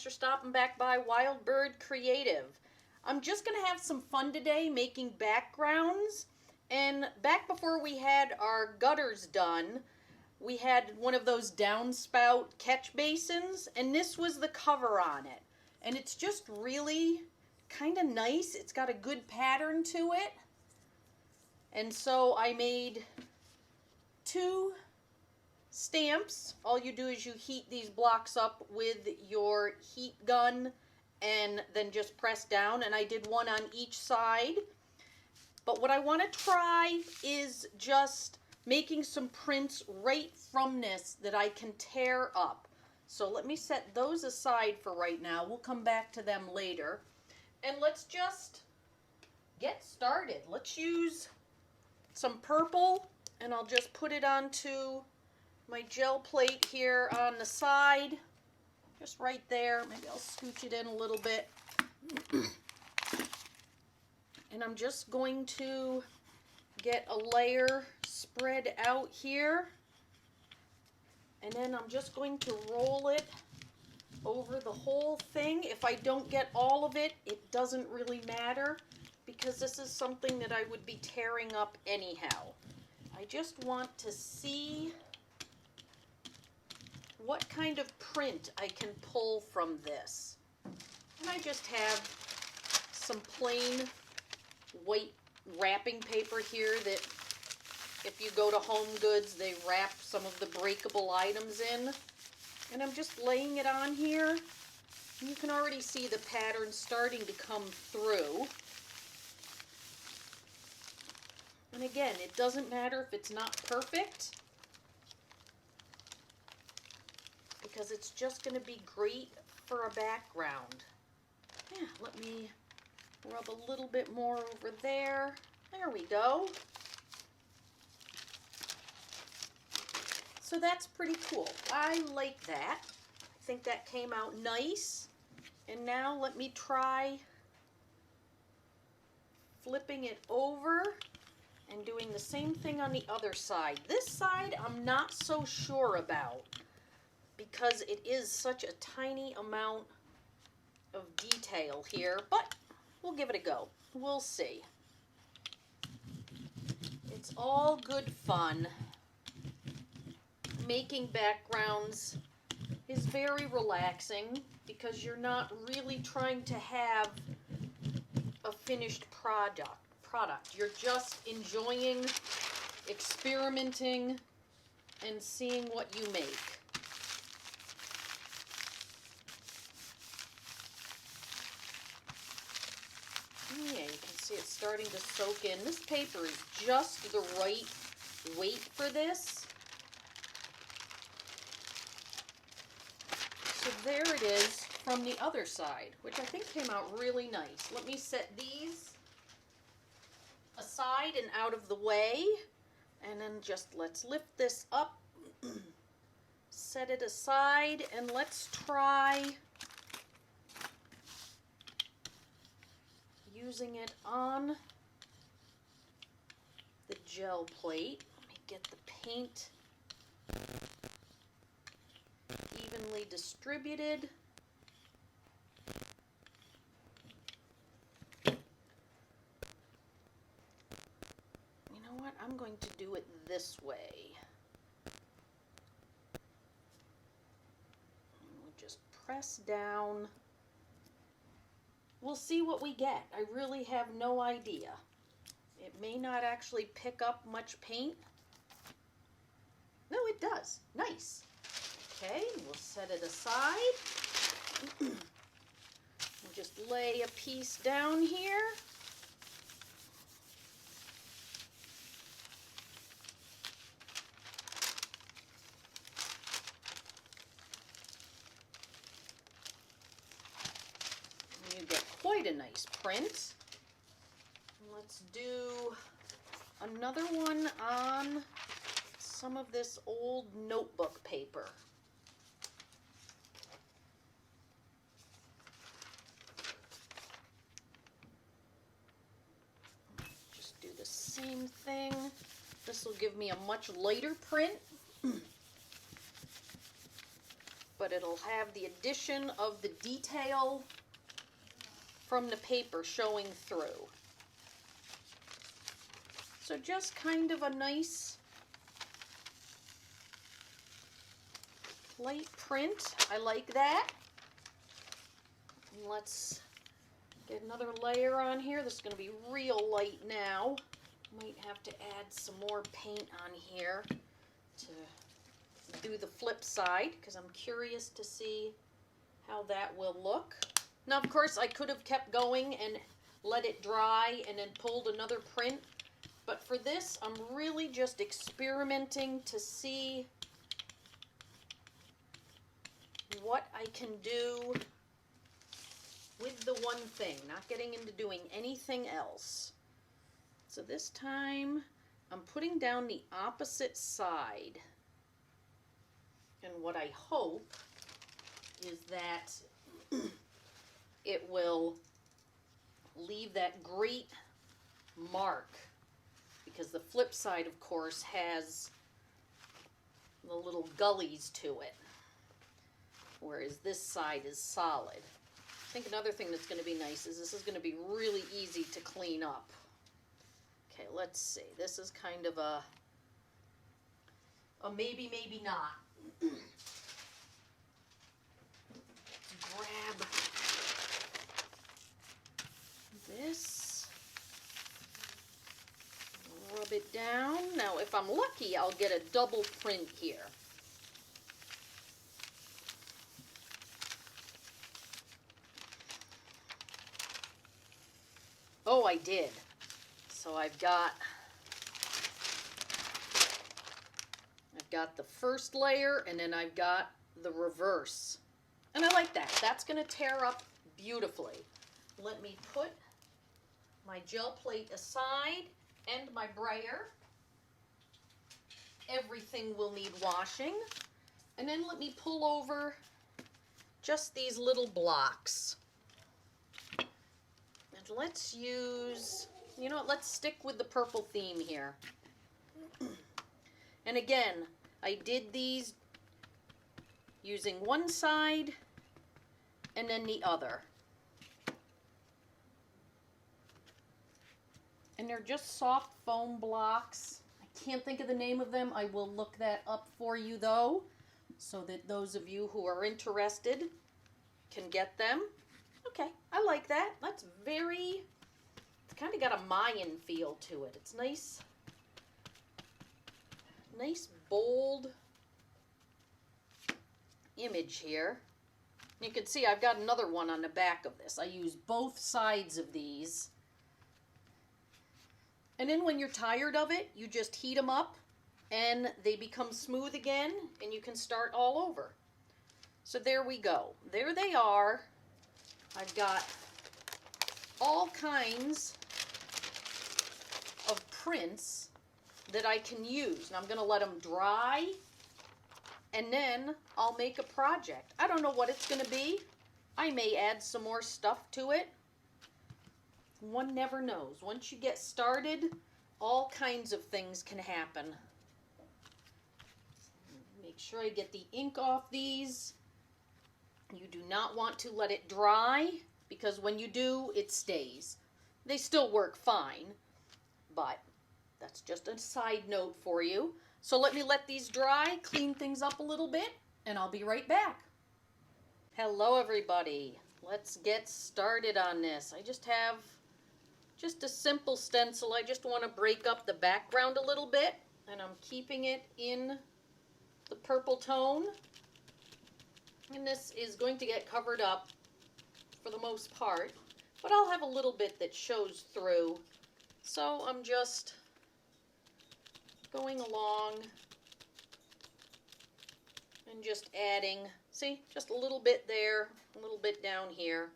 for stopping back by Wild Bird Creative. I'm just going to have some fun today making backgrounds. And back before we had our gutters done, we had one of those downspout catch basins, and this was the cover on it. And it's just really kind of nice. It's got a good pattern to it. And so I made 2 stamps. All you do is you heat these blocks up with your heat gun and then just press down, and I did one on each side. But what I want to try is just making some prints right from this that I can tear up. So let me set those aside for right now. We'll come back to them later. And let's just get started. Let's use some purple, and I'll just put it onto my gel plate here on the side, just right there. Maybe I'll scooch it in a little bit. And I'm just going to get a layer spread out here, and then I'm just going to roll it over the whole thing. If I don't get all of it, it doesn't really matter, because this is something that I would be tearing up anyhow. I just want to see what kind of print I can pull from this. And I just have some plain white wrapping paper here that if you go to Home Goods, they wrap some of the breakable items in. And I'm just laying it on here. And you can already see the pattern starting to come through. And again, it doesn't matter if it's not perfect, because it's just going to be great for a background. Yeah, let me rub a little bit more over there. There we go. So that's pretty cool. I like that. I think that came out nice. And now let me try flipping it over and doing the same thing on the other side. This side I'm not so sure about, because it is such a tiny amount of detail here, but we'll give it a go. We'll see. It's all good fun. Making backgrounds is very relaxing because you're not really trying to have a finished product. You're just enjoying, experimenting, and seeing what you make. Yeah, you can see it's starting to soak in. This paper is just the right weight for this. So there it is from the other side, which I think came out really nice. Let me set these aside and out of the way, and then just let's lift this up, set it aside, and let's try using it on the gel plate. Let me get the paint evenly distributed. You know what? I'm going to do it this way. We'll just press down. We'll see what we get. I really have no idea. It may not actually pick up much paint. No, it does. Nice. Okay, we'll set it aside. We'll just lay a piece down here. And you get quite a nice print. Let's do another one on some of this old notebook paper. Just do the same thing. This will give me a much lighter print. but it'll have the addition of the detail from the paper showing through. So just kind of a nice light print. I like that. And let's get another layer on here. This is going to be real light now. Might have to add some more paint on here to do the flip side, because I'm curious to see how that will look. Now, of course, I could have kept going and let it dry and then pulled another print, but for this, I'm really just experimenting to see what I can do with the one thing, not getting into doing anything else. So this time, I'm putting down the opposite side. And what I hope is that it will leave that great mark, because the flip side, of course, has the little gullies to it, whereas this side is solid. I think another thing that's going to be nice is this is going to be really easy to clean up. Okay, let's see. This is kind of a maybe, maybe not. Grab this, rub it down. Now, if I'm lucky, I'll get a double print here. Oh, I did. So I've got the first layer, and then I've got the reverse. And I like that. That's going to tear up beautifully. Let me put my gel plate aside and my brayer. Everything will need washing. And then let me pull over just these little blocks. And let's use, you know what, let's stick with the purple theme here. And again, I did these using one side and then the other. And they're just soft foam blocks. I can't think of the name of them. I will look that up for you though, so that those of you who are interested can get them. Okay, I like that. That's very, it's kind of got a Mayan feel to it. It's nice, nice bold image here. You can see I've got another one on the back of this. I use both sides of these. And then when you're tired of it, you just heat them up and they become smooth again and you can start all over. So there we go. There they are. I've got all kinds of prints that I can use. And I'm going to let them dry and then I'll make a project. I don't know what it's going to be. I may add some more stuff to it. One never knows. Once you get started, all kinds of things can happen. Make sure I get the ink off these. You do not want to let it dry, because when you do, it stays. They still work fine, but that's just a side note for you. So let me let these dry, clean things up a little bit, and I'll be right back. Hello everybody. Let's get started on this. I just have just a simple stencil. I just want to break up the background a little bit, and I'm keeping it in the purple tone. And this is going to get covered up for the most part, but I'll have a little bit that shows through. So I'm just going along and just adding, see, just a little bit there, a little bit down here.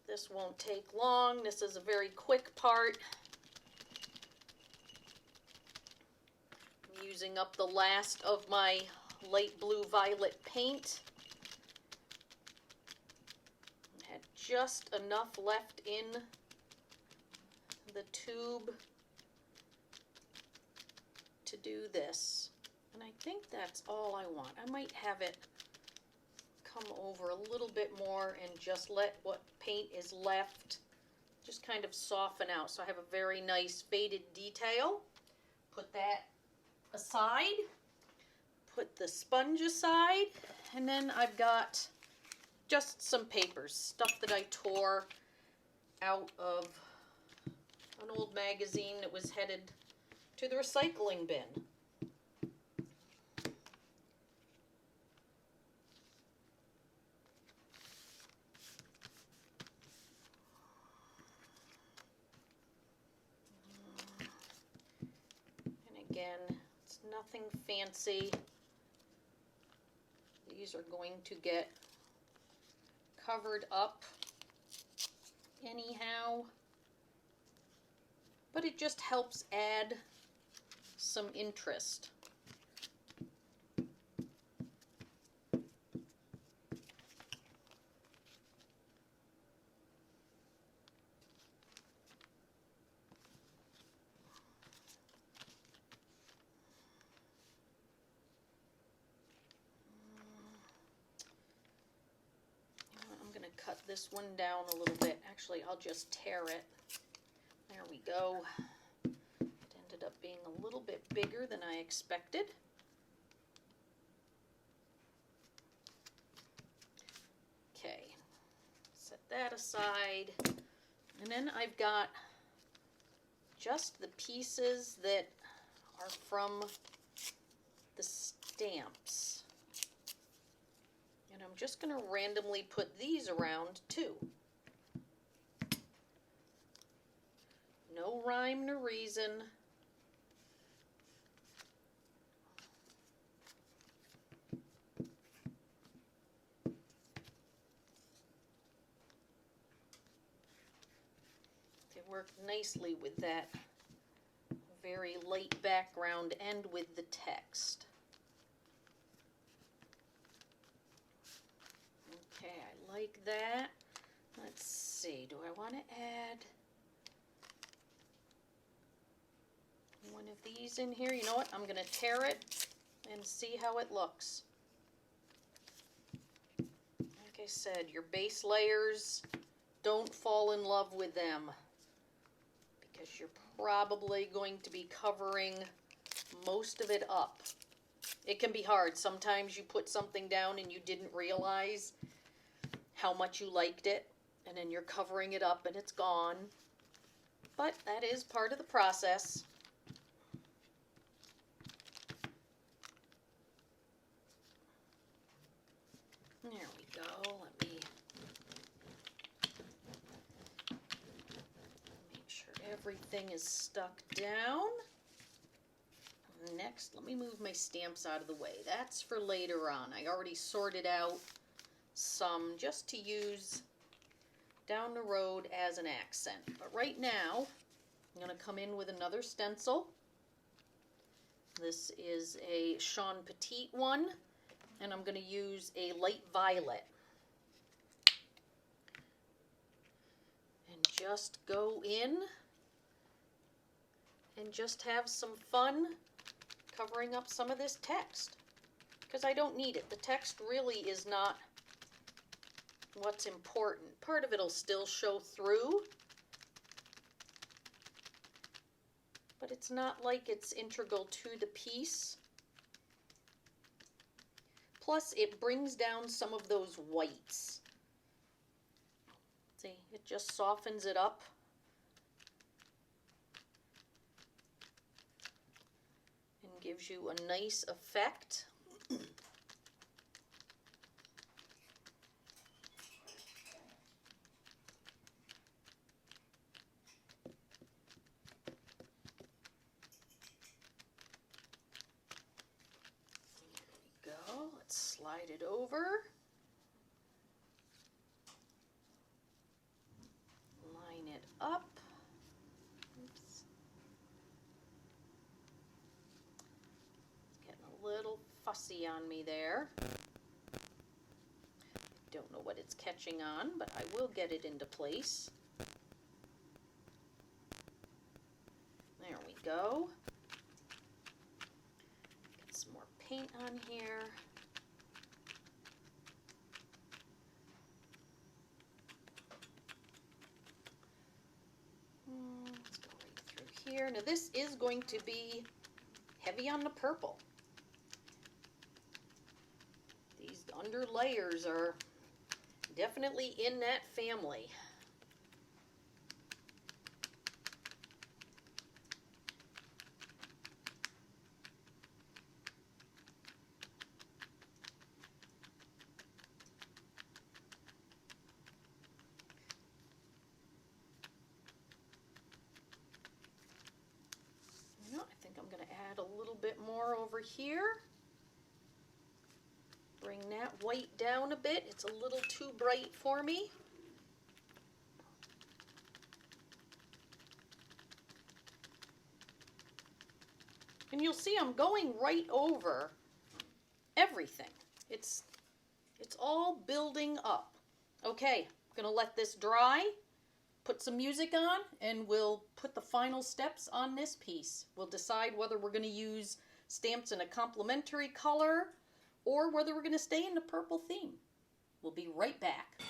This won't take long. This is a very quick part. I'm using up the last of my light blue violet paint. I had just enough left in the tube to do this. And I think that's all I want. I might have it come over a little bit more and just let what paint is left just kind of soften out. So I have a very nice faded detail. Put that aside. Put the sponge aside. And then I've got just some papers, stuff that I tore out of an old magazine that was headed to the recycling bin. And again, it's nothing fancy. These are going to get covered up anyhow, but it just helps add some interest. I'm going to cut this one down a little bit. Actually, I'll just tear it. There we go. It ended up being a little bit bigger than I expected. Okay, set that aside. And then I've got just the pieces that are from the stamps. And I'm just going to randomly put these around too. No rhyme, no reason. They work nicely with that very light background and with the text. Okay, I like that. Let's see, do I want to add one of these in here? You know what? I'm going to tear it and see how it looks. Like I said, your base layers, don't fall in love with them because you're probably going to be covering most of it up. It can be hard. Sometimes you put something down and you didn't realize how much you liked it, and then you're covering it up and it's gone. But that is part of the process. There we go. Let me make sure everything is stuck down. Next, let me move my stamps out of the way. That's for later on. I already sorted out some just to use down the road as an accent. But right now, I'm going to come in with another stencil. This is a Sean Petit one, and I'm going to use a light violet. And just go in and just have some fun covering up some of this text, because I don't need it. The text really is not what's important. Part of it'll still show through, but it's not like it's integral to the piece. Plus, it brings down some of those whites. See, it just softens it up. Gives you a nice effect. There we go. Let's slide it over. Line it up. Little fussy on me there. Don't know what it's catching on, but I will get it into place. There we go. Get some more paint on here. Let's go right through here. Now this is going to be heavy on the purple. These under layers are definitely in that family. I think I'm going to add a little bit more over here. Bring that white down a bit. It's a little too bright for me. And you'll see I'm going right over everything. It's all building up. Okay, I'm going to let this dry, put some music on, and we'll put the final steps on this piece. We'll decide whether we're going to use stamps in a complementary color or whether we're going to stay in the purple theme. We'll be right back.